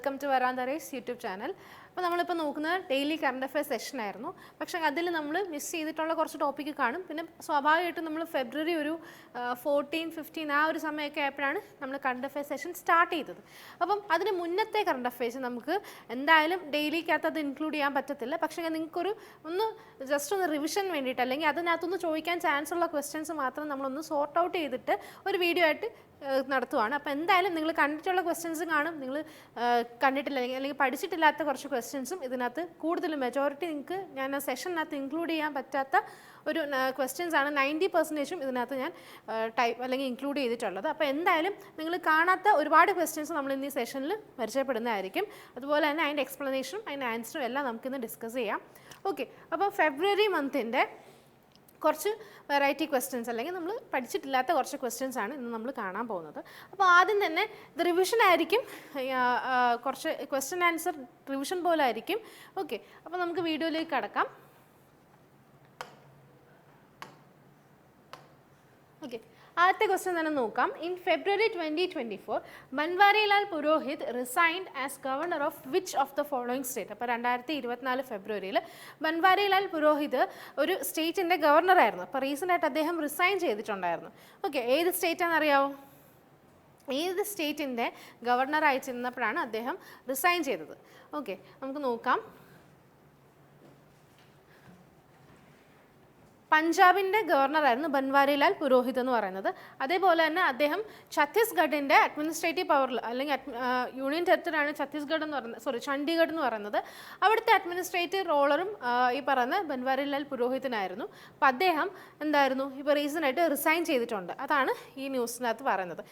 Welcome to Varantha race YouTube channel. അപ്പോൾ നമ്മളിപ്പോൾ നോക്കുന്നത് ഡെയിലി കറണ്ട് അഫെയർസ് സെഷൻ ആയിരുന്നു. പക്ഷേ അതിൽ നമ്മൾ മിസ് ചെയ്തിട്ടുള്ള കുറച്ച് ടോപ്പിക്ക് കാണും. പിന്നെ സ്വാഭാവികമായിട്ടും നമ്മൾ ഫെബ്രുവരി ഒരു 14, 15 ആ ഒരു സമയമൊക്കെ ആയപ്പോഴാണ് നമ്മൾ കറണ്ട് അഫെയർസ് സെഷൻ സ്റ്റാർട്ട് ചെയ്തത്. അപ്പം അതിന് മുന്നത്തെ കറണ്ട് അഫെയർസ് നമുക്ക് എന്തായാലും ഡെയിലിക്കകത്ത് അത് ഇൻക്ലൂഡ് ചെയ്യാൻ പറ്റത്തില്ല. പക്ഷേ നിങ്ങൾക്കൊരു ജസ്റ്റ് ഒന്ന് റിവിഷൻ വേണ്ടിയിട്ട് അല്ലെങ്കിൽ അതിനകത്തൊന്ന് ചോദിക്കാൻ ചാൻസ് ഉള്ള ക്വസ്റ്റ്യൻസ് മാത്രം നമ്മളൊന്ന് സോർട്ട് ഔട്ട് ചെയ്തിട്ട് ഒരു വീഡിയോ ആയിട്ട് നടത്തുവാണ്. അപ്പോൾ എന്തായാലും നിങ്ങൾ കണ്ടിട്ടുള്ള ക്വസ്റ്റ്യൻസ് കാണും, നിങ്ങൾ കണ്ടിട്ടില്ല അല്ലെങ്കിൽ പഠിച്ചിട്ടില്ലാത്ത കുറച്ച് ക്വസ്റ്റ്യൻസും ഇതിനകത്ത് കൂടുതലും മെജോറിറ്റി നിങ്ങൾക്ക് ഞാൻ ആ സെഷനകത്ത് ഇൻക്ലൂഡ് ചെയ്യാൻ പറ്റാത്ത ഒരു ക്വസ്റ്റ്യൻസ് ആണ് 90% ഇതിനകത്ത് ഞാൻ ടൈപ്പ് അല്ലെങ്കിൽ ഇൻക്ലൂഡ് ചെയ്തിട്ടുള്ളത്. അപ്പോൾ എന്തായാലും നിങ്ങൾ കാണാത്ത ഒരുപാട് ക്വസ്റ്റ്യൻസ് നമ്മൾ ഇന്ന് ഈ സെഷനിൽ പരിചയപ്പെടുന്നതായിരിക്കും. അതുപോലെ തന്നെ അതിൻ്റെ എക്സ്പ്ലനേഷനും അതിൻ്റെ ആൻസറും എല്ലാം നമുക്കിന്ന് ഡിസ്കസ് ചെയ്യാം. ഓക്കെ, അപ്പോൾ ഫെബ്രുവരി മന്തിൻ്റെ കുറച്ച് വെറൈറ്റി ക്വസ്റ്റ്യൻസ് അല്ലെങ്കിൽ നമ്മൾ പഠിച്ചിട്ടില്ലാത്ത കുറച്ച് ക്വസ്റ്റ്യൻസ് ആണ് ഇന്ന് നമ്മൾ കാണാൻ പോകുന്നത്. അപ്പോൾ ആദ്യം തന്നെ ഇത് റിവിഷൻ ആയിരിക്കും, കുറച്ച് ക്വസ്റ്റ്യൻ ആൻസർ റിവിഷൻ പോലെ ആയിരിക്കും. ഓക്കെ, അപ്പോൾ നമുക്ക് വീഡിയോയിലേക്ക് കടക്കാം. ഓക്കെ, ആദ്യത്തെ ക്വസ്റ്റ്യൻ തന്നെ നോക്കാം. In February 2024 Banwarilal Purohit resigned as governor of which of the following state. അപ്പോൾ 2024 ഫെബ്രുവരിയിൽ ബൻവാരിലാൽ പുരോഹിത് ഒരു സ്റ്റേറ്റിൻ്റെ ഗവർണറായിരുന്നു. അപ്പോൾ റീസെൻ്റായിട്ട് അദ്ദേഹം റിസൈൻ ചെയ്തിട്ടുണ്ടായിരുന്നു. ഓക്കെ, ഏത് സ്റ്റേറ്റാണെന്ന് അറിയാമോ? ഏത് സ്റ്റേറ്റിൻ്റെ ഗവർണറായി ചെന്നപ്പോഴാണ് അദ്ദേഹം റിസൈൻ ചെയ്തത്? ഓക്കെ, നമുക്ക് നോക്കാം. പഞ്ചാബിൻ്റെ ഗവർണറായിരുന്നു ബൻവാരിലാൽ പുരോഹിത് എന്ന് പറയുന്നത്. അതേപോലെ തന്നെ അദ്ദേഹം ഛത്തീസ്ഗഡിൻ്റെ അഡ്മിനിസ്ട്രേറ്റീവ് പവറിൽ അല്ലെങ്കിൽ യൂണിയൻ ടെറിട്ടറിയാണ് ഛത്തീസ്ഗഡ് എന്ന് പറയുന്നത്, ചണ്ഡീഗഡ് എന്ന് പറയുന്നത്. അവിടുത്തെ അഡ്മിനിസ്ട്രേറ്റീവ് റോളറും ഈ പറയുന്ന ബൻവാരിലാൽ പുരോഹിതിനായിരുന്നു. അപ്പോൾ അദ്ദേഹം എന്തായിരുന്നു ഇപ്പോൾ റീസെൻ്റായിട്ട് റിസൈൻ ചെയ്തിട്ടുണ്ട്. അതാണ് ഈ ന്യൂസിനകത്ത് പറയുന്നത്.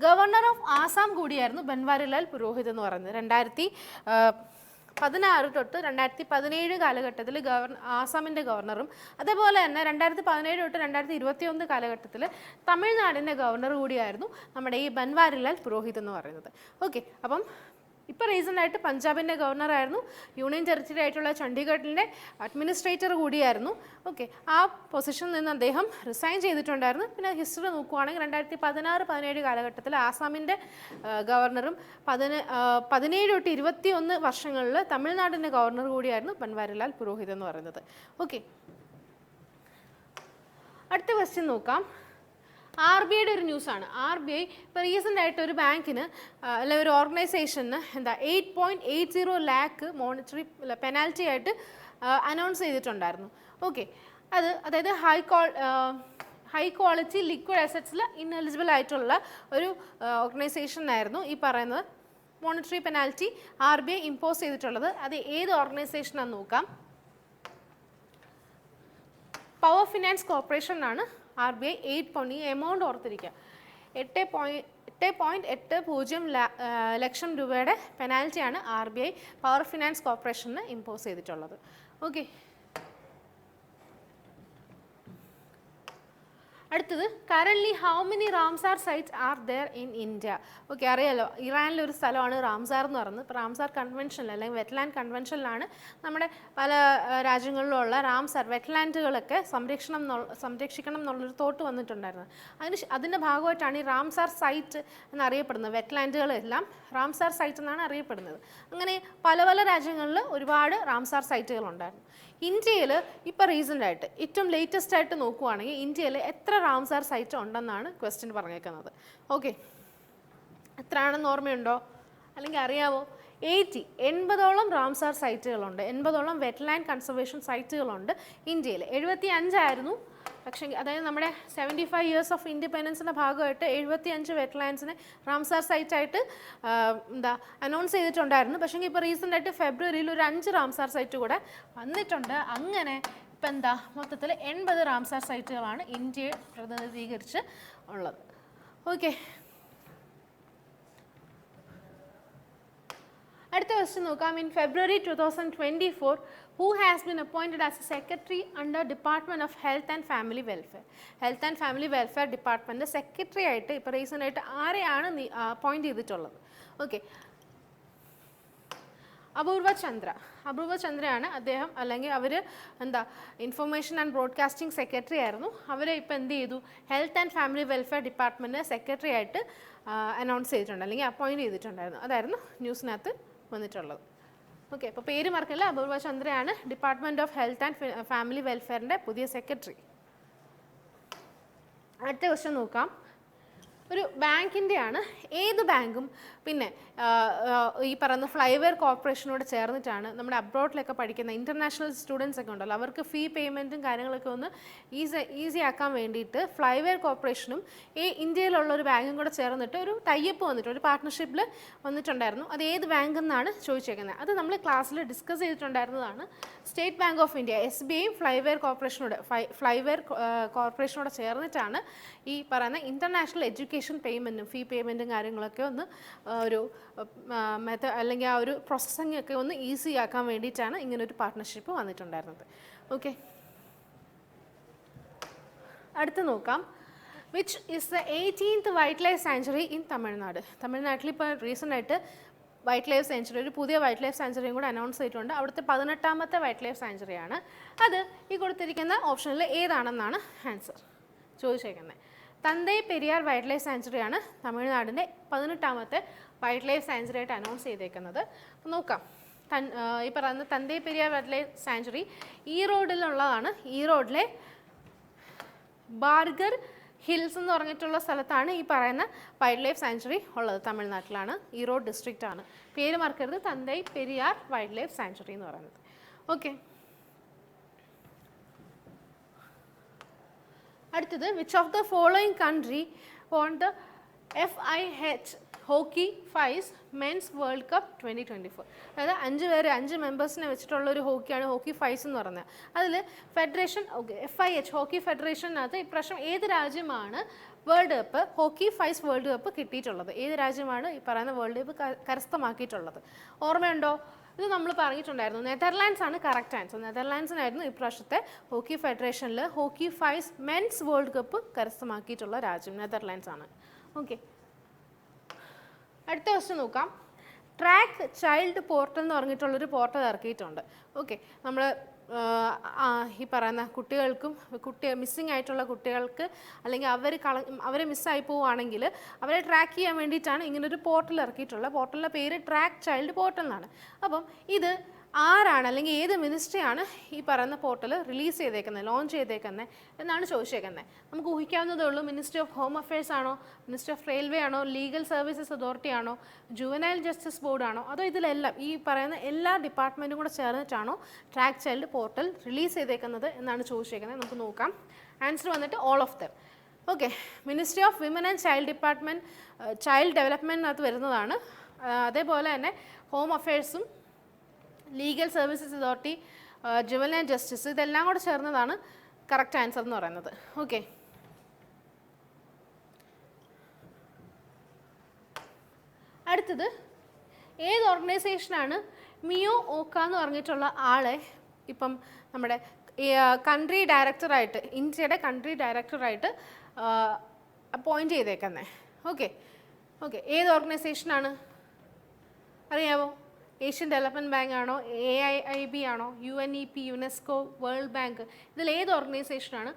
ഗവർണർ ഓഫ് ആസാം കൂടിയായിരുന്നു ബൻവാരിലാൽ പുരോഹിത് എന്ന് പറയുന്നത്. 2016 തൊട്ട് 2017 കാലഘട്ടത്തിൽ ആസാമിൻ്റെ ഗവർണറും അതേപോലെ തന്നെ 2017 തൊട്ട് 2021 കാലഘട്ടത്തിൽ തമിഴ്നാടിൻ്റെ ഗവർണർ കൂടിയായിരുന്നു നമ്മുടെ ഈ ബൻവാരിലാൽ പുരോഹിത് എന്ന് പറയുന്നത്. ഓക്കെ, അപ്പം ഇപ്പോൾ റീസെൻ്റായിട്ട് പഞ്ചാബിൻ്റെ ഗവർണറായിരുന്നു, യൂണിയൻ ടെറിട്ടറി ആയിട്ടുള്ള ചണ്ഡീഗഡിൻ്റെ അഡ്മിനിസ്ട്രേറ്റർ കൂടിയായിരുന്നു. ഓക്കെ, ആ പൊസിഷനിൽ നിന്ന് അദ്ദേഹം റിസൈൻ ചെയ്തിട്ടുണ്ടായിരുന്നു. പിന്നെ ഹിസ്റ്ററി നോക്കുവാണെങ്കിൽ 2016-17 കാലഘട്ടത്തിൽ ആസാമിൻ്റെ ഗവർണറും 17 തൊട്ട് 21 വർഷങ്ങളിൽ തമിഴ്നാടിൻ്റെ ഗവർണർ കൂടിയായിരുന്നു ബൻവാരിലാൽ പുരോഹിത് എന്ന് പറയുന്നത്. ഓക്കെ, അടുത്ത ക്വസ്റ്റ്യൻ നോക്കാം. RBIയുടെ ഒരു ന്യൂസാണ്. RBI ഇപ്പോൾ റീസെൻ്റായിട്ട് ഒരു ബാങ്കിന് അല്ലെങ്കിൽ ഒരു ഓർഗനൈസേഷന് 8.80 lakh മോണിറ്ററി പെനാൽറ്റി ആയിട്ട് അനൗൺസ് ചെയ്തിട്ടുണ്ടായിരുന്നു. ഓക്കെ, അതായത് ഹൈ ക്വാളിറ്റി ലിക്വിഡ് അസറ്റ്സിൽ ഇൻഎലിജിബിൾ ആയിട്ടുള്ള ഒരു ഓർഗനൈസേഷനായിരുന്നു ഈ പറയുന്നത് മോണിറ്ററി പെനാൽറ്റി RBI ഇമ്പോസ് ചെയ്തിട്ടുള്ളത്. അത് ഏത് ഓർഗനൈസേഷനാണെന്ന് നോക്കാം. പവർ ഫിനാൻസ് കോർപ്പറേഷൻ ആണ് RBI 8 ഈ എമൗണ്ട് ഓർത്തിരിക്കുക, 8.80 ലക്ഷം രൂപയുടെ പെനാൽറ്റിയാണ് RBI പവർ ഫിനാൻസ് കോർപ്പറേഷന് ഇമ്പോസ് ചെയ്തിട്ടുള്ളത്. ഓക്കെ, അടുത്തത് currently how many Ramsar sites are there in India. Okay, അറിയാലോ സംസ്ഥാനത്തിലൊരു സ്ഥലമാണ് റാംസാർ എന്ന് പറയുന്നത്. ഇപ്പോൾ റാംസാർ കൺവെൻഷനിൽ അല്ലെങ്കിൽ വെറ്റ്ലാൻഡ് കൺവെൻഷനിലാണ് നമ്മുടെ പല രാജ്യങ്ങളിലുള്ള റാംസാർ വെറ്റ്ലാൻഡുകളൊക്കെ സംരക്ഷിക്കണം എന്നുള്ളൊരു തോട്ട് വന്നിട്ടുണ്ടായിരുന്നത്. അതിൻ്റെ ഭാഗമായിട്ടാണ് ഈ റാംസാർ സൈറ്റ് എന്നറിയപ്പെടുന്നത്. വെറ്റ്ലാൻഡുകളെല്ലാം റാംസാർ സൈറ്റ് എന്നാണ് അറിയപ്പെടുന്നത്. അങ്ങനെ പല പല രാജ്യങ്ങളിൽ ഒരുപാട് റാംസാർ സൈറ്റുകളുണ്ടായിരുന്നു. ഇന്ത്യയിൽ ഇപ്പോൾ റീസെൻ്റായിട്ട് ഏറ്റവും ലേറ്റസ്റ്റ് ആയിട്ട് നോക്കുവാണെങ്കിൽ ഇന്ത്യയിൽ എത്ര റാംസാർ സൈറ്റ് ഉണ്ടെന്നാണ് ക്വസ്റ്റ്യൻ പറഞ്ഞേക്കുന്നത്. ഓക്കെ, എത്രയാണെന്ന് ഓർമ്മയുണ്ടോ അല്ലെങ്കിൽ അറിയാമോ? 80 റാംസാർ സൈറ്റുകളുണ്ട്, 80 വെറ്റ്ലാൻഡ് കൺസർവേഷൻ സൈറ്റുകളുണ്ട് ഇന്ത്യയിൽ. 75 ആയിരുന്നു, പക്ഷേ അതായത് നമ്മുടെ 75 years ഓഫ് ഇൻഡിപെൻഡൻസിൻ്റെ ഭാഗമായിട്ട് 75 വെറ്റ്ലാൻഡ്സിനെ റാംസാർ സൈറ്റായിട്ട് അനൗൺസ് ചെയ്തിട്ടുണ്ടായിരുന്നു. പക്ഷേ ഇപ്പോൾ റീസെൻ്റായിട്ട് ഫെബ്രുവരിയിൽ ഒരു 5 റാംസാർ സൈറ്റ് കൂടെ വന്നിട്ടുണ്ട്. അങ്ങനെ ഇപ്പം മൊത്തത്തിൽ 80 റാംസാർ സൈറ്റുകളാണ് ഇന്ത്യയെ പ്രതിനിധീകരിച്ച് ഉള്ളത്. ഓക്കെ, അടുത്ത ക്വസ്റ്റ്യൻ നോക്കാം. In February 2024 who has been appointed as a secretary under Department of Health and Family Welfare. Health and Family Welfare department secretary ആയിട്ട് ഇപ്പോൾ റീസെൻ്റായിട്ട് ആരെയാണ് അപ്പോയിൻറ്റ് ചെയ്തിട്ടുള്ളത്? ഓക്കെ, അപൂർവ ചന്ദ്രയാണ് അദ്ദേഹം. അല്ലെങ്കിൽ അവർ ഇൻഫർമേഷൻ ആൻഡ് ബ്രോഡ്കാസ്റ്റിംഗ് സെക്രട്ടറി ആയിരുന്നു. അവരെ ഇപ്പോൾ എന്ത് ചെയ്തു? Health and family welfare department secretary ആയിട്ട് അനൗൺസ് ചെയ്തിട്ടുണ്ട് അല്ലെങ്കിൽ അപ്പോയിൻറ്റ് ചെയ്തിട്ടുണ്ടായിരുന്നു. അതായിരുന്നു ന്യൂസിനകത്ത് വന്നിട്ടുള്ളത്. ഓക്കെ, അപ്പോൾ പേര് മറക്കല്ല, അപൂർവ ചന്ദ്രയാണ് department of health and family വെൽഫെയറിൻ്റെ പുതിയ സെക്രട്ടറി. അടുത്ത ക്വസ്റ്റ്യൻ നോക്കാം. ഒരു ബാങ്കിൻ്റെയാണ്. ഏത് ബാങ്കും പിന്നെ ഈ പറയുന്ന ഫ്ലൈവെയർ കോർപ്പറേഷനോട് ചേർന്നിട്ടാണ് നമ്മുടെ അബ്രോഡിലൊക്കെ പഠിക്കുന്ന ഇൻ്റർനാഷണൽ സ്റ്റുഡൻസ് ഒക്കെ ഉണ്ടല്ലോ, അവർക്ക് ഫീ പേയ്മെൻറ്റും കാര്യങ്ങളൊക്കെ ഒന്ന് ഈസി ആക്കാൻ വേണ്ടിയിട്ട് ഫ്ലൈവെയർ കോർപ്പറേഷനും ഈ ഇന്ത്യയിലുള്ള ഒരു ബാങ്കും കൂടെ ചേർന്നിട്ട് ഒരു ടൈപ്പ് വന്നിട്ട് ഒരു പാർട്ട്ണർഷിപ്പിൽ വന്നിട്ടുണ്ടായിരുന്നു. അത് ഏത് ബാങ്ക് എന്നാണ് ചോദിച്ചേക്കുന്നത്. അത് നമ്മൾ ക്ലാസ്സിൽ ഡിസ്കസ് ചെയ്തിട്ടുണ്ടായിരുന്നതാണ്. സ്റ്റേറ്റ് ബാങ്ക് ഓഫ് ഇന്ത്യ SBIയും ഫ്ലൈവെയർ കോർപ്പറേഷനോട് ചേർന്നിട്ടാണ് ഈ പറയുന്ന ഇൻ്റർനാഷണൽ എഡ്യൂക്കേഷൻ പേയ്മെൻറ്റും ഫീ പേയ്മെൻറ്റും കാര്യങ്ങളൊക്കെ ഒന്ന് ഒരു അല്ലെങ്കിൽ ആ ഒരു പ്രോസസ്സിംഗ് ഒക്കെ ഒന്ന് ഈസി ആക്കാൻ വേണ്ടിയിട്ടാണ് ഇങ്ങനൊരു പാർട്ട്ണർഷിപ്പ് വന്നിട്ടുണ്ടായിരുന്നത്. ഓക്കെ, അടുത്ത് നോക്കാം. Which is the 18th wild life sanctuary in Tamil Nadu. തമിഴ്നാട്ടിൽ ഇപ്പോൾ റീസെൻ്റ് ആയിട്ട് വൈൽഡ് ലൈഫ് സാങ്ച്വറി, ഒരു പുതിയ വൈൽഡ് ലൈഫ് സാങ്ച്വറിയും കൂടെ അനൗൺസ് ചെയ്തിട്ടുണ്ട്. അവിടുത്തെ 18ാമത്തെ വൈൽഡ് ലൈഫ് സാങ്ച്വറിയാണ്. അത് ഈ കൊടുത്തിരിക്കുന്ന ഓപ്ഷനിൽ ഏതാണെന്നാണ് ആൻസർ ചോദിച്ചേക്കുന്നത്. തന്തൈ പെരിയാർ വൈൽഡ് ലൈഫ് സാങ്ച്വറിയാണ് തമിഴ്നാടിൻ്റെ 18ാമത്തെ വൈൽഡ് ലൈഫ് സാങ്ച്വറി ആയിട്ട് അനൗൺസ് ചെയ്തേക്കുന്നത്. അപ്പോൾ നോക്കാം. ഈ പറയുന്ന Thanthai Periyar wild life sanctuary ഈറോഡിലുള്ളതാണ്. ഈറോഡിലെ ബാർഗർ ഹിൽസ് എന്ന് പറഞ്ഞിട്ടുള്ള സ്ഥലത്താണ് ഈ പറയുന്ന വൈൽഡ് ലൈഫ് സാങ്ച്വറി ഉള്ളത്. തമിഴ്നാട്ടിലാണ്, ഈറോഡ് ഡിസ്ട്രിക്റ്റ് ആണ്. പേര് മറക്കരുത്, Thanthai Periyar wild life sanctuary എന്ന് പറയുന്നത്. ഓക്കെ, അടുത്തത് which of the following country won the FIH hockey Faiz men's world cup 2024. അതായത് 5 മെമ്പേഴ്സിനെ വെച്ചിട്ടുള്ള ഒരു ഹോക്കിയാണ് ഹോക്കി ഫൈസ് എന്ന് പറഞ്ഞത്. അതിൽ ഫെഡറേഷൻ FIH ഹോക്കി ഫെഡറേഷനകത്ത് ഇപ്രാവശ്യം ഏത് രാജ്യമാണ് world cup hockey fives world cup കിട്ടിയിട്ടുള്ളത്? ഏത് രാജ്യമാണ് ഈ പറയുന്ന വേൾഡ് കപ്പ് കരസ്ഥമാക്കിയിട്ടുള്ളത്? ഓർമ്മയുണ്ടോ? ഇത് നമ്മൾ പറഞ്ഞിട്ടുണ്ടായിരുന്നു. നെതർലാൻഡ്സ് ആണ് കറക്റ്റ് ആൻസർ. നെതർലാൻഡ്സിനായിരുന്നു ഇപ്രാവശ്യത്തെ ഹോക്കി ഫെഡറേഷനിൽ hockey Faiz men's world cup കരസ്ഥമാക്കിയിട്ടുള്ള രാജ്യം നെതർലാൻഡ്സ് ആണ്. ഓക്കെ, അടുത്ത ക്വസ്റ്റ്യൻ നോക്കാം. ട്രാക്ക് ചൈൽഡ് പോർട്ടൽ എന്ന് പറഞ്ഞിട്ടുള്ളൊരു പോർട്ടൽ ഇറക്കിയിട്ടുണ്ട്. ഓക്കെ, നമ്മൾ ഈ പറയുന്ന കുട്ടികൾക്കും മിസ്സിങ് ആയിട്ടുള്ള കുട്ടികൾക്ക് അല്ലെങ്കിൽ അവരെ മിസ്സായി പോവുകയാണെങ്കിൽ അവരെ ട്രാക്ക് ചെയ്യാൻ വേണ്ടിയിട്ടാണ് ഇങ്ങനൊരു പോർട്ടൽ ഇറക്കിയിട്ടുള്ളത്. പോർട്ടലിൻ്റെ പേര് ട്രാക്ക് ചൈൽഡ് പോർട്ടൽ എന്നാണ്. അപ്പം ഇത് ആരാണ് അല്ലെങ്കിൽ ഏത് മിനിസ്ട്രിയാണ് ഈ പറയുന്ന പോർട്ടൽ റിലീസ് ചെയ്തേക്കുന്നത്, ലോഞ്ച് ചെയ്തേക്കുന്നത് എന്നാണ് ചോദിച്ചേക്കുന്നത്. നമുക്ക് ഊഹിക്കാവുന്നതേ ഉള്ളൂ. മിനിസ്ട്രി ഓഫ് ഹോം അഫയേഴ്സ് ആണോ, മിനിസ്ട്രി ഓഫ് റെയിൽവേ ആണോ, ലീഗൽ സർവീസസ് അതോറിറ്റി ആണോ, ജുവനൈൽ ജസ്റ്റിസ് ബോർഡ് ആണോ, അതോ ഇതിലെല്ലാം ഈ പറയുന്ന എല്ലാ ഡിപ്പാർട്ട്മെൻറ്റും കൂടെ ചേർന്നിട്ടാണോ ട്രാക്ക് ചൈൽഡ് പോർട്ടൽ റിലീസ് ചെയ്തേക്കുന്നത് എന്നാണ് ചോദിച്ചേക്കുന്നത്. നമുക്ക് നോക്കാം. ആൻസർ വന്നിട്ട് all of them. Okay, ministry of women and child ഡെവലപ്മെൻറ്റിനകത്ത് വരുന്നതാണ്. അതേപോലെ തന്നെ ഹോം അഫയേഴ്സും legal services authority, juvenile justice, ഇതെല്ലാം കൂടെ ചേർന്നതാണ് കറക്റ്റ് ആൻസർ എന്ന് പറയുന്നത്. ഓക്കെ, അടുത്തത് ഏത് ഓർഗനൈസേഷനാണ് മിയോ ഓക്ക എന്ന് പറഞ്ഞിട്ടുള്ള ആളെ ഇപ്പം നമ്മുടെ കൺട്രി ഡയറക്ടറായിട്ട്, ഇന്ത്യയുടെ കൺട്രി ഡയറക്ടറായിട്ട് അപ്പോയിൻറ്റ് ചെയ്തേക്കുന്നത്? ഓക്കെ, ഏത് ഓർഗനൈസേഷനാണ് അറിയാമോ? ഏഷ്യൻ ഡെവലപ്മെൻറ്റ് ബാങ്ക് ആണോ, AIIB ആണോ, UNEP, യുനെസ്കോ, വേൾഡ് ബാങ്ക്, ഇതിൽ ഏത് ഓർഗനൈസേഷനാണ്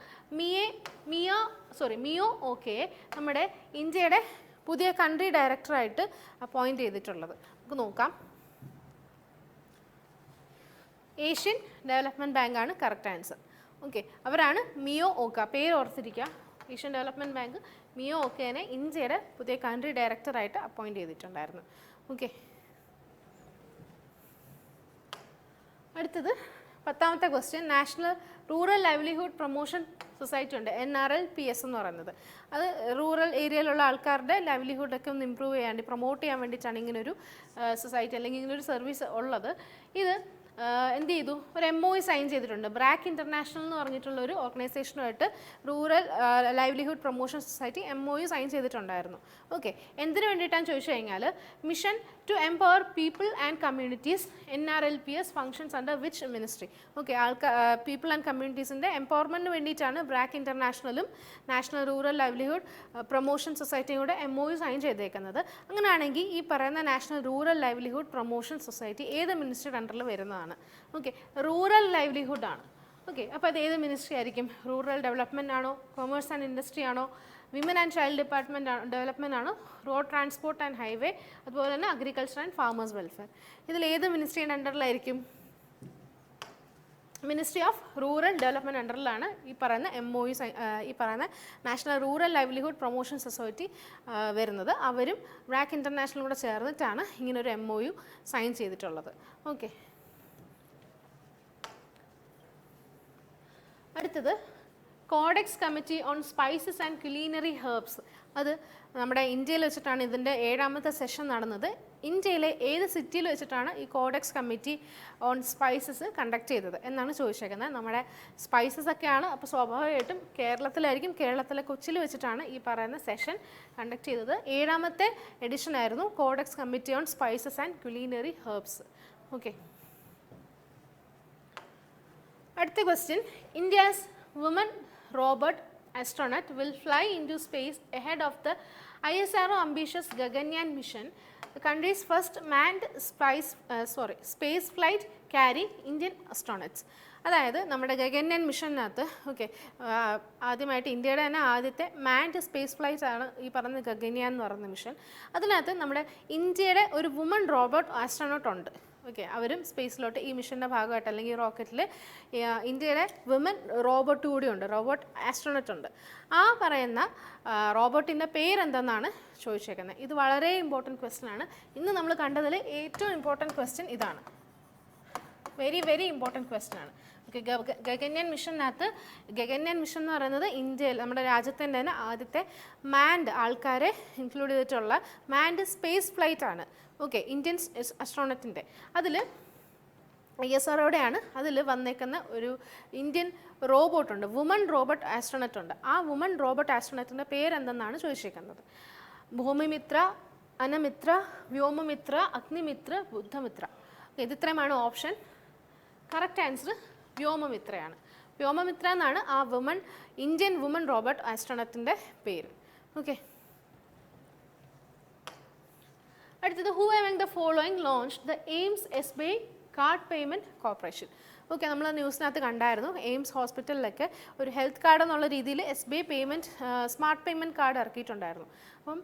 മിയോ ഓക്കയെ നമ്മുടെ ഇന്ത്യയുടെ പുതിയ കൺട്രി ഡയറക്ടറായിട്ട് അപ്പോയിൻറ്റ് ചെയ്തിട്ടുള്ളത്? നമുക്ക് നോക്കാം. ഏഷ്യൻ ഡെവലപ്മെൻറ്റ് ബാങ്ക് ആണ് കറക്റ്റ് ആൻസർ. ഓക്കെ, അവരാണ് മിയോ ഓക്ക. പേര് ഓർത്തിരിക്കുക. ഏഷ്യൻ ഡെവലപ്മെൻറ്റ് ബാങ്ക് മിയോ ഓക്കയെ ഇന്ത്യയുടെ പുതിയ കൺട്രി ഡയറക്ടറായിട്ട് അപ്പോയിൻറ്റ് ചെയ്തിട്ടുണ്ടായിരുന്നു. ഓക്കെ, അടുത്തത് 10ാമത്തെ question. National rural livelihood promotion society ഉണ്ട്, NRLPS എന്ന് പറയുന്നത്. അത് റൂറൽ ഏരിയയിലുള്ള ആൾക്കാരുടെ ലൈവ്ലിഹുഡൊക്കെ ഒന്ന് ഇമ്പ്രൂവ് ചെയ്യാൻ പ്രൊമോട്ട് ചെയ്യാൻ വേണ്ടിയിട്ടാണ് ഇങ്ങനൊരു സൊസൈറ്റി അല്ലെങ്കിൽ ഇങ്ങനൊരു സർവീസ് ഉള്ളത്. ഇത് എന്ത് ചെയ്തു? ഒരു MOU സൈൻ ചെയ്തിട്ടുണ്ട്. ബ്രാക്ക് ഇൻ്റർനാഷണൽ എന്ന് പറഞ്ഞിട്ടുള്ള ഒരു ഓർഗനൈസേഷനുമായിട്ട് rural livelihood promotion society MOU sign ചെയ്തിട്ടുണ്ടായിരുന്നു. ഓക്കെ, എന്തിനു വേണ്ടിയിട്ടാണെന്ന് ചോദിച്ചു കഴിഞ്ഞാൽ mission to empower people and communities NRLPS functions under which ministry? Okay, people and കമ്മ്യൂണിറ്റീസിൻ്റെ എംപവർമെൻറ്റിന് വേണ്ടിയിട്ടാണ് ബ്രാക്ക് ഇൻ്റർനാഷണലും നാഷണൽ റൂറൽ ലൈവ്ലിഹുഡ് പ്രൊമോഷൻ സൊസൈറ്റിയും കൂടെ MOU സൈൻ ചെയ്തേക്കുന്നത്. അങ്ങനെയാണെങ്കിൽ ഈ പറയുന്ന national rural livelihood promotion society ഏത് മിനിസ്ട്രിയുടെ അണ്ടറിൽ വരുന്നതാണ്? ഓക്കെ, റൂറൽ ലൈവ്ലിഹുഡ് ആണ്. ഓക്കെ, അപ്പോൾ അത് ഏത് മിനിസ്ട്രി ആയിരിക്കും? റൂറൽ ഡെവലപ്മെൻറ്റ് ആണോ, കൊമേഴ്സ് ആൻഡ് ഇൻഡസ്ട്രി ആണോ, വിമൻ ആൻഡ് ചൈൽഡ് ഡെവലപ്മെൻ്റ് ആണ്, റോഡ് ട്രാൻസ്പോർട്ട് ആൻഡ് ഹൈവേ, അതുപോലെ തന്നെ അഗ്രികൾച്ചർ ആൻഡ് ഫാമേഴ്സ് വെൽഫെയർ. ഇതിൽ ഏത് മിനിസ്ട്രിയുടെ അണ്ടറിലായിരിക്കും? മിനിസ്ട്രി ഓഫ് റൂറൽ ഡെവലപ്മെൻറ്റ് അണ്ടറിലാണ് ഈ പറയുന്ന MOU, ഈ പറയുന്ന national rural livelihood promotion society വരുന്നത്. അവരും റാക്ക് ഇൻ്റർനാഷണലും കൂടെ ചേർന്നിട്ടാണ് ഇങ്ങനൊരു MOU സൈൻ ചെയ്തിട്ടുള്ളത്. ഓക്കെ, അടുത്തത് codex committee on spices and culinary herbs. അത് നമ്മുടെ ഇന്ത്യയിൽ വെച്ചിട്ടാണ് ഇതിൻ്റെ 7ാമത്തെ സെഷൻ നടന്നത്. ഇന്ത്യയിലെ ഏത് സിറ്റിയിൽ വെച്ചിട്ടാണ് ഈ codex committee on spices conduct ചെയ്തത് എന്നാണ് ചോദിച്ചേക്കുന്നത്. നമ്മുടെ സ്പൈസസ് ഒക്കെയാണ്, അപ്പോൾ സ്വാഭാവികമായിട്ടും കേരളത്തിലായിരിക്കും. കേരളത്തിലെ കൊച്ചിയിൽ വെച്ചിട്ടാണ് ഈ പറയുന്ന സെഷൻ കണ്ടക്ട് ചെയ്തത്. 7ാമത്തെ എഡിഷൻ ആയിരുന്നു codex committee on spices and culinary herbs. Okay, അടുത്ത question. India's woman robot astronaut will fly into space ahead of the ISRO ambitious Gaganyaan mission. The country's first manned space flight carry Indian astronauts. അതായത് നമ്മുടെ ഗഗൻയാൻ മിഷനകത്ത് ആദ്യമായിട്ട് ഇന്ത്യയുടെ തന്നെ ആദ്യത്തെ മാൻഡ് space flight ആണ് ഈ പറഞ്ഞ ഗഗൻയാൻ എന്ന് പറയുന്ന മിഷൻ. അതിനകത്ത് നമ്മുടെ ഇന്ത്യയുടെ ഒരു വുമൺ റോബോട്ട് ആസ്ട്രോനോട്ട് ഉണ്ട്. അവരും സ്പേസിലോട്ട് ഈ മിഷൻ്റെ ഭാഗമായിട്ട് അല്ലെങ്കിൽ റോക്കറ്റിൽ ഇന്ത്യയുടെ വുമൻ റോബോട്ട് കൂടിയുണ്ട്, റോബോട്ട് ആസ്ട്രോനോട്ട് ഉണ്ട്. ആ പറയുന്ന റോബോട്ടിൻ്റെ പേരെന്തെന്നാണ് ചോദിച്ചേക്കുന്നത്. ഇത് വളരെ ഇമ്പോർട്ടൻറ്റ് ക്വസ്റ്റ്യൻ ആണ്. ഇന്ന് നമ്മൾ കണ്ടതിൽ ഏറ്റവും ഇമ്പോർട്ടൻറ്റ് ക്വസ്റ്റ്യൻ ഇതാണ്. വെരി വെരി ഇമ്പോർട്ടൻറ്റ് ക്വസ്റ്റ്യൻ ആണ്. ഗഗൻയാൻ മിഷനകത്ത്, ഗഗൻയാൻ മിഷൻ എന്ന് പറയുന്നത് ഇന്ത്യയിൽ നമ്മുടെ രാജ്യത്തിൻ്റെ തന്നെ ആദ്യത്തെ മാൻഡ് ആൾക്കാരെ ഇൻക്ലൂഡ് ചെയ്തിട്ടുള്ള മാൻഡ് സ്പേസ് ഫ്ലൈറ്റ് ആണ്. ഇന്ത്യൻ അസ്ട്രോണറ്റിൻ്റെ അതിൽ ISROയുടെയാണ്. അതിൽ വന്നേക്കുന്ന ഒരു ഇന്ത്യൻ റോബോട്ടുണ്ട്, വുമൺ റോബോട്ട് ആസ്ട്രോണറ്റ് ഉണ്ട്. ആ വുമൺ റോബോട്ട് ആസ്ട്രോണറ്റിൻ്റെ പേരെന്തെന്നാണ് ചോദിച്ചേക്കുന്നത്. ഭൂമിമിത്ര, അനമിത്ര, വ്യോമമിത്ര, അഗ്നിമിത്ര, ബുദ്ധമിത്ര. ഇത് ഇത്രയുമാണ് ഓപ്ഷൻ. കറക്റ്റ് ആൻസർ വ്യോമമിത്രയാണ്. വ്യോമമിത്ര എന്നാണ് ആ ഇന്ത്യൻ വുമൺ റോബോട്ട് ആസ്ട്രോണറ്റിൻ്റെ പേര്. ഓക്കെ, അടുത്തത്. Who among the following launch the AIIMS SBI card payment corporation. നമ്മൾ ന്യൂസിനകത്ത് കണ്ടായിരുന്നു. എയിംസ് ഹോസ്പിറ്റലിലൊക്കെ ഒരു ഹെൽത്ത് കാർഡ് എന്നുള്ള രീതിയിൽ SBI സ്മാർട്ട് പേയ്മെൻറ്റ് കാർഡ് ഇറക്കിയിട്ടുണ്ടായിരുന്നു. അപ്പം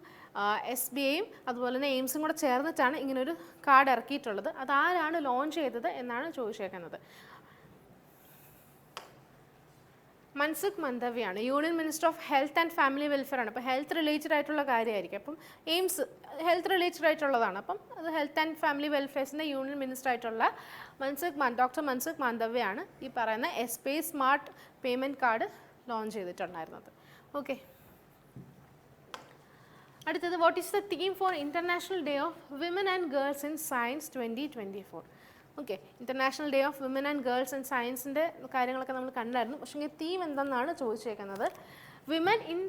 SBIയും അതുപോലെ തന്നെ എയിംസും കൂടെ ചേർന്നിട്ടാണ് ഇങ്ങനൊരു കാർഡ് ഇറക്കിയിട്ടുള്ളത്. അതാരാണ് ലോഞ്ച് ചെയ്തത് എന്നാണ് ചോദിച്ചേക്കുന്നത്. മൻസുഖ് മന്ദവ്യാണ്. Union minister of health and family welfare ആണ്. അപ്പോൾ ഹെൽത്ത് റിലേറ്റഡ് ആയിട്ടുള്ള കാര്യമായിരിക്കും. അപ്പം എയിംസ് ഹെൽത്ത് റിലേറ്റഡ് ആയിട്ടുള്ളതാണ്. അപ്പം അത് ഹെൽത്ത് ആൻഡ് ഫാമിലി വെൽഫെയർസിൻ്റെ യൂണിയൻ മിനിസ്റ്റർ ആയിട്ടുള്ള ഡോക്ടർ മൻസുഖ് മാണ്ഡവ്യയാണ് ഈ പറയുന്ന SBI smart payment card launch ചെയ്തിട്ടുണ്ടായിരുന്നത്. ഓക്കെ, അടുത്തത്. What is the theme for international day of women and girls in science 2024? International day of women and girls and സയൻസിൻ്റെ കാര്യങ്ങളൊക്കെ നമ്മൾ കണ്ടായിരുന്നു. പക്ഷേ തീം എന്തെന്നാണ് ചോദിച്ചേക്കുന്നത്. Women in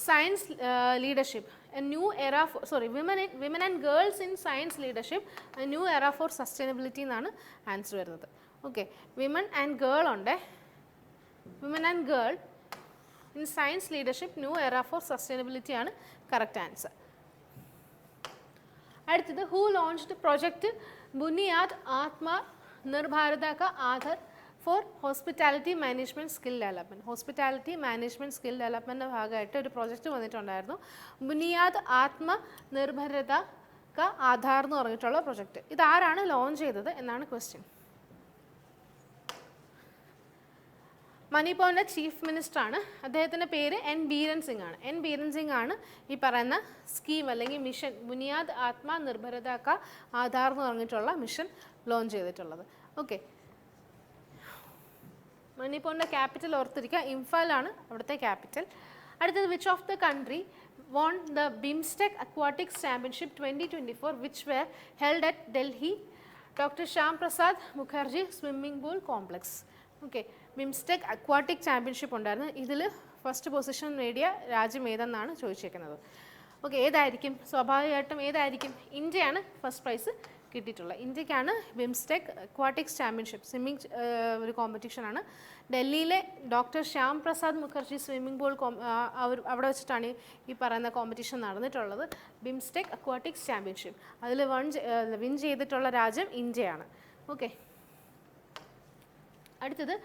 science leadership, a new era women and girls in science leadership, a new era for sustainability എന്നാണ് answer വരുന്നത്. Women and girl ഉണ്ട്. Women and girl in science leadership, new era for sustainability ആണ് correct answer. അടുത്തത്. Who launched project Buniyaad ആത്മ നിർഭാരത കാ ആധാർ for hospitality management skill development. Hospitality management skill ഡെവലപ്മെൻറ്റിൻ്റെ ഭാഗമായിട്ട് ഒരു പ്രോജക്റ്റ് വന്നിട്ടുണ്ടായിരുന്നു. ബുനിയാദ് ആത്മ നിർഭരത കാ ആധാർ എന്ന് പറഞ്ഞിട്ടുള്ള പ്രൊജക്റ്റ്. ഇതാരാണ് ലോഞ്ച് ചെയ്തത് എന്നാണ് ക്വസ്റ്റ്യൻ. മണിപ്പൂരിൻ്റെ ചീഫ് മിനിസ്റ്ററാണ്. അദ്ദേഹത്തിൻ്റെ പേര് N. ബീരൻ സിംഗ് ആണ്. N. ബീരൻ സിംഗ് ആണ് ഈ പറയുന്ന സ്കീം അല്ലെങ്കിൽ മിഷൻ ബുനിയാദ് ആത്മ നിർഭരത കാ ആധാർ എന്ന് പറഞ്ഞിട്ടുള്ള മിഷൻ ലോഞ്ച് ചെയ്തിട്ടുള്ളത്. മണിപ്പൂരിൻ്റെ ക്യാപിറ്റൽ ഓർത്തിരിക്കുക, ഇംഫാലാണ് അവിടുത്തെ ക്യാപിറ്റൽ. അടുത്തത്. Which of the country won the BIMSTEC Aquatics Championship 2024 which were held at Delhi Dr. Shyam Prasad Mukherjee Swimming Pool Complex. BIMSTEC aquatic championship ഉണ്ടായിരുന്നു. ഇതിൽ ഫസ്റ്റ് പൊസിഷൻ നേടിയ രാജ്യം ഏതെന്നാണ് ചോദിച്ചേക്കുന്നത്. ഏതായിരിക്കും? സ്വാഭാവികമായിട്ടും ഏതായിരിക്കും? ഇന്ത്യയാണ് ഫസ്റ്റ് പ്രൈസ് കിട്ടിയിട്ടുള്ളത്. ഇന്ത്യക്കാണ് ബിംസ്റ്റെക് അക്വാട്ടിക്സ് ചാമ്പ്യൻഷിപ്പ് സ്വിമ്മിങ് ഒരു കോമ്പറ്റീഷനാണ്. ഡൽഹിയിലെ doctor Shyam Prasad Mukherjee swimming pool അവിടെ വെച്ചിട്ടാണ് ഈ പറയുന്ന കോമ്പറ്റീഷൻ നടന്നിട്ടുള്ളത്. ബിംസ്റ്റെക് അക്വാട്ടിക്സ് ചാമ്പ്യൻഷിപ്പ് അതിൽ വിൻ ചെയ്തിട്ടുള്ള രാജ്യം ഇന്ത്യയാണ്. അടുത്തത്.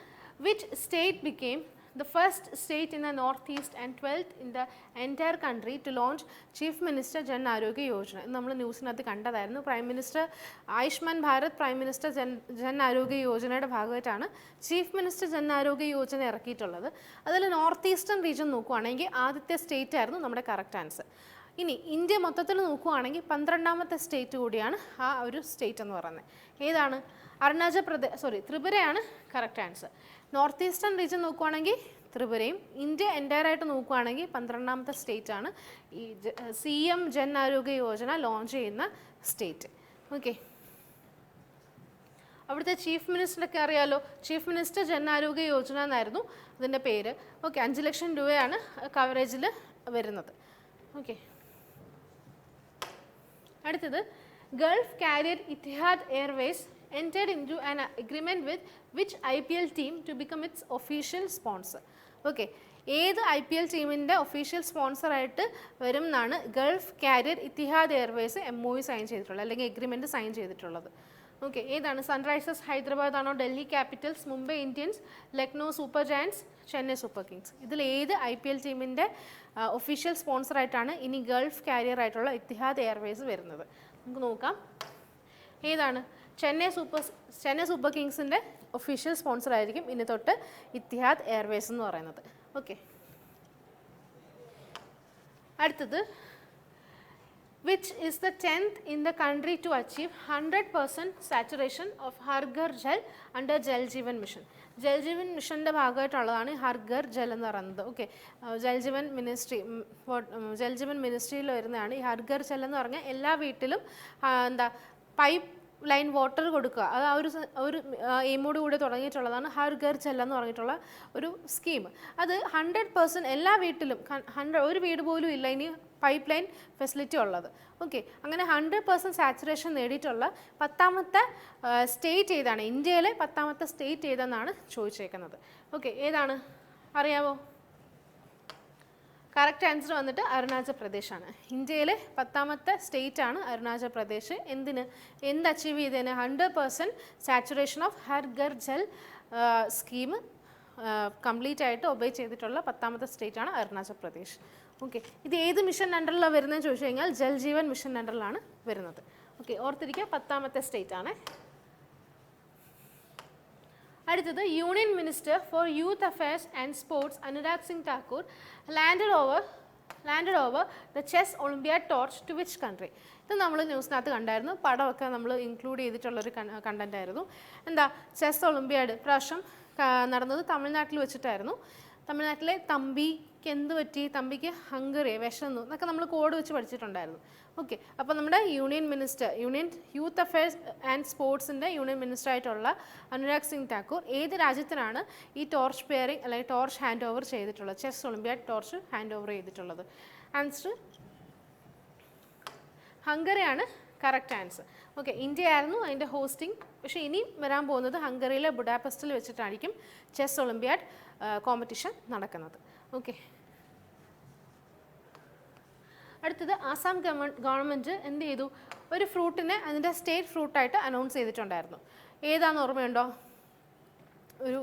Which state became the first state in the northeast and 12th in the entire country to launch Chief Minister Jan Arogya Yojana. നമ്മൾ ന്യൂസിനകത്ത് കണ്ടതായിരുന്നു. Prime minister Ayushman Bharat prime minister Jan Arogya യോജനയുടെ ഭാഗമായിട്ടാണ് ചീഫ് മിനിസ്റ്റർ ജൻ ആരോഗ്യ യോജന ഇറക്കിയിട്ടുള്ളത്. അതിൽ നോർത്ത് ഈസ്റ്റേൺ റീജിയൻ നോക്കുകയാണെങ്കിൽ ആദ്യത്തെ state ആയിരുന്നു നമ്മുടെ കറക്റ്റ് ആൻസർ. ഇനി ഇന്ത്യ മൊത്തത്തിൽ നോക്കുകയാണെങ്കിൽ 12ാമത്തെ സ്റ്റേറ്റ് കൂടിയാണ് ആ ഒരു സ്റ്റേറ്റ് എന്ന് പറയുന്നത്. ഏതാണ്? ത്രിപുരയാണ് correct answer. North eastern region നോക്കുകയാണെങ്കിൽ ത്രിപുരയും, ഇന്ത്യ എൻ്റയർ ആയിട്ട് നോക്കുകയാണെങ്കിൽ 12ാമത്തെ സ്റ്റേറ്റ് ആണ് ഈ CM ജൻ ആരോഗ്യ യോജന ലോഞ്ച് ചെയ്യുന്ന സ്റ്റേറ്റ്. ഓക്കെ, അവിടുത്തെ ചീഫ് മിനിസ്റ്ററൊക്കെ അറിയാലോ, ചീഫ് മിനിസ്റ്റർ ജൻ ആരോഗ്യ യോജന എന്നായിരുന്നു അതിൻ്റെ പേര്. ഓക്കെ, 5 ലക്ഷം രൂപയാണ് കവറേജിൽ വരുന്നത്. ഓക്കെ, അടുത്തത് Gulf carrier Etihad Airways entered into an agreement with which IPL team to become its official sponsor. Okay, ഏത് IPL ടീമിൻ്റെ ഒഫീഷ്യൽ സ്പോൺസറായിട്ട് വരും എന്നാണ് gulf carrier Etihad airways MOU sign ചെയ്തിട്ടുള്ളത്, അല്ലെങ്കിൽ എഗ്രിമെൻറ്റ് സൈൻ ചെയ്തിട്ടുള്ളത്. ഓക്കെ, ഏതാണ്? സൺറൈസേഴ്സ് ഹൈദരാബാദ് ആണോ, Delhi capitals, Mumbai Indians, Lucknow super giants, Chennai super kings? ഇതിൽ ഏത് IPL ടീമിൻ്റെ ഒഫീഷ്യൽ സ്പോൺസറായിട്ടാണ് ഇനി ഗൾഫ് കാരിയർ ആയിട്ടുള്ള ഇത്തിഹാദ് എയർവേസ് വരുന്നത്? നമുക്ക് നോക്കാം. ഏതാണ്? ചെന്നൈ സൂപ്പർ കിങ്സിൻ്റെ ഒഫീഷ്യൽ സ്പോൺസർ ആയിരിക്കും ഇനി തൊട്ട് ഇത്തിഹാദ് എയർവേസ് എന്ന് പറയുന്നത്. ഓക്കെ, അടുത്തത് which is the 10th in the country to achieve 100% saturation of Har Ghar Jal under Jal Jeevan Mission. Jal Jeevan മിഷൻ്റെ ഭാഗമായിട്ടുള്ളതാണ് ഹർ ഘർ ജൽ എന്ന് പറയുന്നത്. ഓക്കെ, ജൽ ജീവൻ മിനിസ്ട്രിയിൽ വരുന്നതാണ് ഈ ഹർ ഘർ ജൽ എന്ന് പറഞ്ഞാൽ എല്ലാ വീട്ടിലും പൈപ്പ് ലൈൻ വാട്ടർ കൊടുക്കുക. അത് ഒരു എയിമോട് കൂടി തുടങ്ങിയിട്ടുള്ളതാണ് ഹർ ഘർ ജൽ എന്ന് പറഞ്ഞിട്ടുള്ള ഒരു സ്കീം. അത് 100% എല്ലാ വീട്ടിലും ഒരു വീട് പോലും ഇല്ല ഇനി പൈപ്പ് ലൈൻ ഫെസിലിറ്റി ഉള്ളത്. ഓക്കെ, അങ്ങനെ 100% സാച്ചുറേഷൻ നേടിയിട്ടുള്ള 10ാമത്തെ സ്റ്റേറ്റ് ഏതാണ്? ഇന്ത്യയിലെ 10ാമത്തെ സ്റ്റേറ്റ് ഏതെന്നാണ് ചോദിച്ചേക്കുന്നത്. ഓക്കെ, ഏതാണ് അറിയാവോ? കറക്റ്റ് ആൻസർ വന്നിട്ട് അരുണാചൽ പ്രദേശാണ്. ഇന്ത്യയിലെ 10ാമത്തെ സ്റ്റേറ്റ് ആണ് അരുണാചൽ പ്രദേശ്. എന്ത് അച്ചീവ് ചെയ്തതിന്? 100% saturation of Har Ghar Jal scheme complete ആയിട്ട് ഒബേ ചെയ്തിട്ടുള്ള 10ാമത്തെ സ്റ്റേറ്റ് ആണ് അരുണാചൽ പ്രദേശ്. ഓക്കെ, ഇത് ഏത് മിഷൻ അണ്ടറിലാണ് വരുന്നതെന്ന് ചോദിച്ചു കഴിഞ്ഞാൽ ജൽ ജീവൻ മിഷൻ അണ്ടറിലാണ് വരുന്നത്. ഓക്കെ, ഓർത്തിരിക്കുക 10ാമത്തെ സ്റ്റേറ്റ് ആണ്. അടുത്തത് union minister for youth affairs and sports Anurag Singh Thakur landed over the chess olympiad torch to which country? ഇത് നമ്മൾ ന്യൂസിനകത്ത് കണ്ടായിരുന്നു. പടമൊക്കെ നമ്മൾ ഇൻക്ലൂഡ് ചെയ്തിട്ടുള്ളൊരു കണ്ടന്റ് ആയിരുന്നു. എന്താ? ചെസ് ഒളിമ്പിയാഡ് പ്രാവശ്യം നടന്നത് തമിഴ്നാട്ടിൽ വെച്ചിട്ടായിരുന്നു. തമിഴ്നാട്ടിലെ തമ്പിക്ക് എന്ത് പറ്റി? തമ്പിക്ക് ഹംഗറി വിശന്നു എന്നൊക്കെ നമ്മൾ കോഡ് വെച്ച് പഠിച്ചിട്ടുണ്ടായിരുന്നു. ഓക്കെ, അപ്പോൾ നമ്മുടെ യൂണിയൻ യൂത്ത് അഫയേഴ്സ് ആൻഡ് സ്പോർട്സിൻ്റെ യൂണിയൻ മിനിസ്റ്റർ ആയിട്ടുള്ള അനുരാഗ് സിംഗ് താക്കൂർ ഏത് രാജ്യത്തിനാണ് ഈ ടോർച്ച് പെയറിംഗ് അല്ലെങ്കിൽ ടോർച്ച് ഹാൻഡ് ഓവർ ചെയ്തിട്ടുള്ളത്? Chess olympiad torch hand over ചെയ്തിട്ടുള്ളത്? ആൻസർ ഹംഗറിയാണ് കറക്റ്റ് ആൻസർ. ഓക്കെ, ഇന്ത്യ ആയിരുന്നു അതിൻ്റെ ഹോസ്റ്റിംഗ്. പക്ഷേ ഇനി വരാൻ പോകുന്നത് ഹംഗറിയിലെ ബുഡാപെസ്റ്റിൽ വെച്ചിട്ടായിരിക്കും ചെസ് ഒളിമ്പിയാഡ് കോമ്പറ്റീഷൻ നടക്കുന്നത്. ഓക്കെ, അടുത്തത് ആസാം ഗവൺമെൻറ് എന്ത് ചെയ്തു? ഒരു ഫ്രൂട്ടിനെ അതിൻ്റെ സ്റ്റേറ്റ് ഫ്രൂട്ടായിട്ട് അനൗൺസ് ചെയ്തിട്ടുണ്ടായിരുന്നു. ഏതാണെന്ന് ഓർമ്മയുണ്ടോ? ഒരു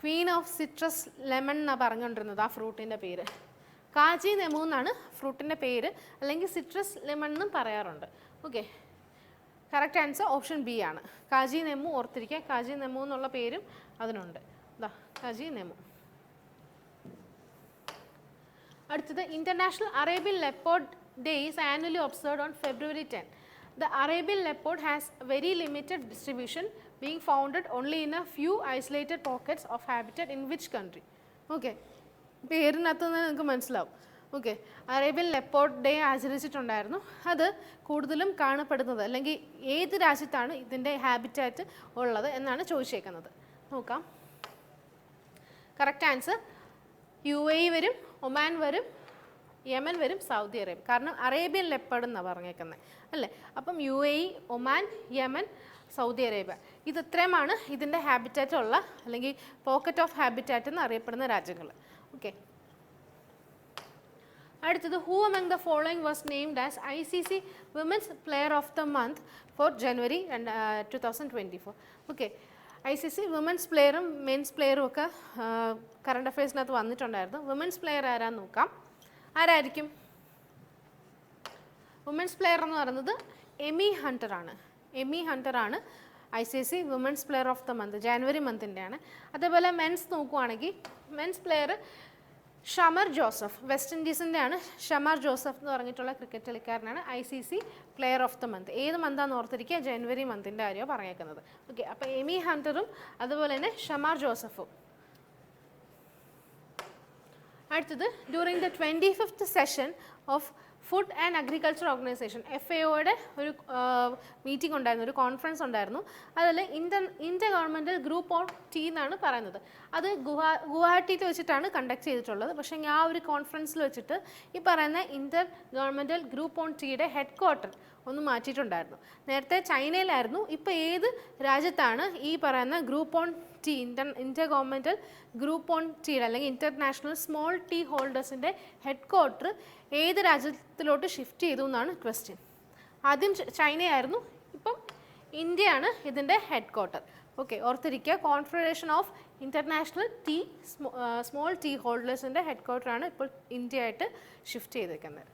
ക്വീൻ ഓഫ് സിട്രസ് ലെമൺ എന്നാണ് പറഞ്ഞുകൊണ്ടിരുന്നത് ആ ഫ്രൂട്ടിൻ്റെ പേര്. കാജി നെമു എന്നാണ് ഫ്രൂട്ടിൻ്റെ പേര്, അല്ലെങ്കിൽ സിട്രസ് ലെമൺ എന്നും പറയാറുണ്ട്. Okay, correct answer option B ആണ്. കാജി നെമു ഓർത്തിരിക്കുക. കാജി നെമു എന്നുള്ള പേരും അതിനുണ്ട്. കാജി നെമു. അടുത്തത് international Arabian leopard day is annually observed on February 10. The Arabian leopard has very limited distribution, being found only in a few isolated pockets of habitat in which country? Okay, പേരിനകത്ത് നിന്ന് നിങ്ങൾക്ക് മനസ്സിലാവും. ഓക്കെ, അറേബ്യൻ ലെപ്പോർഡ് ഡേ ആചരിച്ചിട്ടുണ്ടായിരുന്നു. അത് കൂടുതലും കാണപ്പെടുന്നത് അല്ലെങ്കിൽ ഏത് രാജ്യത്താണ് ഇതിൻ്റെ ഹാബിറ്റാറ്റ് ഉള്ളത് എന്നാണ് ചോദിച്ചേക്കുന്നത്. നോക്കാം. കറക്റ്റ് ആൻസർ UAE വരും, ഒമാൻ വരും, യമൻ വരും, സൗദി അറേബ്യ. കാരണം അറേബ്യൻ ലെപ്പേർഡ് എന്നാണ് പറഞ്ഞേക്കുന്നത് അല്ലേ. അപ്പം UAE, Oman, Yemen, Saudi Arabia ഇത് ഇത്രയുമാണ് ഇതിൻ്റെ ഹാബിറ്റാറ്റ് ഉള്ള അല്ലെങ്കിൽ പോക്കറ്റ് ഓഫ് ഹാബിറ്റാറ്റ് എന്ന് അറിയപ്പെടുന്ന രാജ്യങ്ങൾ. ഓക്കെ, അടുത്തത് who among the following was named as ICC women's player of the month for January 2024? Okay, ICC women's പ്ലെയറും മെൻസ് പ്ലെയറും ഒക്കെ കറണ്ട് അഫയേഴ്സിനകത്ത് വന്നിട്ടുണ്ടായിരുന്നു. വിമൻസ് പ്ലെയർ ആരാന്ന് നോക്കാം. ആരായിരിക്കും? വുമൻസ് പ്ലെയർ എന്ന് പറയുന്നത് എമി ഹണ്ടർ ആണ്. എമി ഹണ്ടർ ആണ് ICC women's player of the month, January മന്തിൻ്റെയാണ്. അതേപോലെ മെൻസ് നോക്കുവാണെങ്കിൽ men's player Shamar Joseph, West ഇൻഡീസിൻ്റെ ആണ്. ഷമർ ജോസഫ് എന്ന് പറഞ്ഞിട്ടുള്ള ക്രിക്കറ്റ് കളിക്കാരനാണ് ICC player of the month. ഏത് മന്താന്ന് ഓർത്തിരിക്കുക? ജനുവരി മന്തിൻ്റെ കാര്യമാണ് പറഞ്ഞേക്കുന്നത്. ഓക്കെ, അപ്പോൾ എമി ഹണ്ടറും അതുപോലെ തന്നെ ഷമർ ജോസഫും. അടുത്തത് during the 25th session of food and agriculture organization, FAOയുടെ ഒരു മീറ്റിംഗ് ഉണ്ടായിരുന്നു, ഒരു കോൺഫറൻസ് ഉണ്ടായിരുന്നു. അതിൽ inter governmental group on tea എന്നാണ് പറയുന്നത്. അത് ഗുവാഹട്ടിയിൽ വെച്ചിട്ടാണ് കണ്ടക്ട് ചെയ്തിട്ടുള്ളത്. പക്ഷേ ആ ഒരു കോൺഫറൻസിൽ വെച്ചിട്ട് ഈ പറയുന്ന ഇന്റർ ഗവൺമെൻറ്റൽ ഗ്രൂപ്പ് ഓൺ ടീയുടെ ഹെഡ് ക്വാർട്ടർ ഒന്ന് മാറ്റിയിട്ടുണ്ടായിരുന്നു. നേരത്തെ ചൈനയിലായിരുന്നു. ഇപ്പോൾ ഏത് രാജ്യത്താണ് ഈ പറയുന്ന group on tea, inter governmental group on tea അല്ലെങ്കിൽ ഇൻ്റർനാഷണൽ സ്മോൾ ടീ ഹോൾഡേഴ്സിൻ്റെ ഹെഡ് ക്വാർട്ടർ ഏത് രാജ്യത്തിലോട്ട് ഷിഫ്റ്റ് ചെയ്തു എന്നാണ് ക്വസ്റ്റ്യൻ. ആദ്യം ചൈനയായിരുന്നു, ഇപ്പം ഇന്ത്യയാണ് ഇതിൻ്റെ ഹെഡ് ക്വാർട്ടർ. ഓക്കെ, ഓർത്തിരിക്കുക. Confederation of international tea small tea ഹോൾഡേഴ്സിൻ്റെ ഹെഡ് ക്വാർട്ടറാണ് ഇപ്പോൾ ഇന്ത്യ ആയിട്ട് ഷിഫ്റ്റ് ചെയ്തേക്കുന്നത്.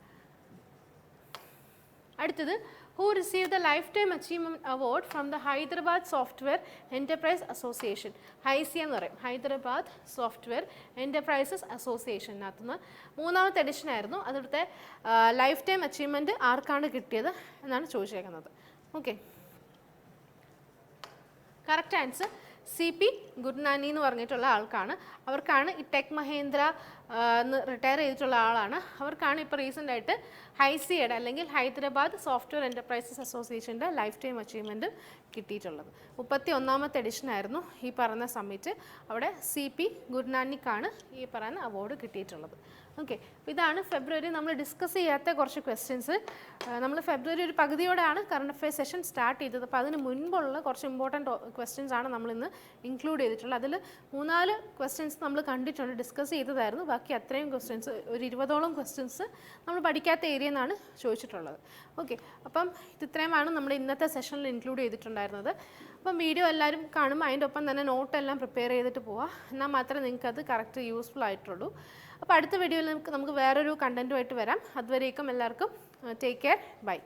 അടുത്തത് who received the Lifetime Achievement Award from the Hyderabad Software Enterprise Association. HYSE എന്ന് പറയും, ഹൈദരാബാദ് സോഫ്റ്റ്വെയർ എൻ്റർപ്രൈസസ് അസോസിയേഷനകത്തുനിന്ന്. മൂന്നാമത്തെ എഡിഷൻ ആയിരുന്നു. അതിലത്തെ ലൈഫ് ടൈം അച്ചീവ്മെൻറ്റ് ആർക്കാണ് കിട്ടിയത് എന്നാണ് ചോദിച്ചേക്കുന്നത്. Okay, correct answer CP Gurnani എന്ന് പറഞ്ഞിട്ടുള്ള ആൾക്കാണ്. അവർക്കാണ് ഈ ടെക് മഹേന്ദ്ര റിട്ടയർ ചെയ്തിട്ടുള്ള ആളാണ്. അവർക്കാണ് ഇപ്പോൾ റീസെൻ്റ് ആയിട്ട് HYSEയുടെ അല്ലെങ്കിൽ ഹൈദരാബാദ് സോഫ്റ്റ്വെയർ എൻ്റർപ്രൈസസ് അസോസിയേഷൻ്റെ ലൈഫ് ടൈം അച്ചീവ്മെൻറ്റ് കിട്ടിയിട്ടുള്ളത്. 31ാമത്തെ എഡിഷൻ ആയിരുന്നു ഈ പറയുന്ന സമ്മിറ്റ്. അവിടെ CP ഗുർനാനിക്കാണ് ഈ പറയുന്ന അവാർഡ് കിട്ടിയിട്ടുള്ളത്. ഓക്കെ, ഇതാണ് ഫെബ്രുവരി നമ്മൾ ഡിസ്കസ് ചെയ്യാത്ത കുറച്ച് ക്വസ്റ്റ്യൻസ്. നമ്മൾ ഫെബ്രുവരി ഒരു പകുതിയോടെയാണ് കറണ്ട് അഫയേഴ്സ് സെഷൻ സ്റ്റാർട്ട് ചെയ്തത്. അപ്പോൾ അതിന് മുൻപുള്ള കുറച്ച് ഇമ്പോർട്ടൻറ്റ് ക്വസ്റ്റ്യൻസ് ആണ് നമ്മളിന്ന് ഇൻക്ലൂഡ് ചെയ്തിട്ടുള്ളത്. അതിൽ 3-4 ക്വസ്റ്റ്യൻസ് നമ്മൾ കണ്ടിട്ടുണ്ട്, ഡിസ്കസ് ചെയ്തതായിരുന്നു. ബാക്കി അത്രയും ക്വസ്റ്റ്യൻസ്, ഒരു 20ഓളം ക്വസ്റ്റ്യൻസ് നമ്മൾ പഠിക്കാത്ത ഏരിയ എന്നാണ് ചോദിച്ചിട്ടുള്ളത്. ഓക്കെ, അപ്പം ഇത്രയുമാണ് നമ്മൾ ഇന്നത്തെ സെഷനിൽ ഇൻക്ലൂഡ് ചെയ്തിട്ടുണ്ടായിരുന്നത്. അപ്പം വീഡിയോ എല്ലാവരും കാണുമ്പോൾ അതിൻ്റെ ഒപ്പം തന്നെ നോട്ടെല്ലാം പ്രിപ്പയർ ചെയ്തിട്ട് പോവുക. എന്നാൽ മാത്രമേ നിങ്ങൾക്ക് അത് കറക്റ്റ് യൂസ്ഫുൾ ആയിട്ടുള്ളൂ. അപ്പോൾ അടുത്ത വീഡിയോയിൽ നമുക്ക് വേറൊരു കണ്ടൻറ്റുമായിട്ട് വരാം. അതുവരേക്കും എല്ലാവർക്കും ടേക്ക് കെയർ, ബൈ.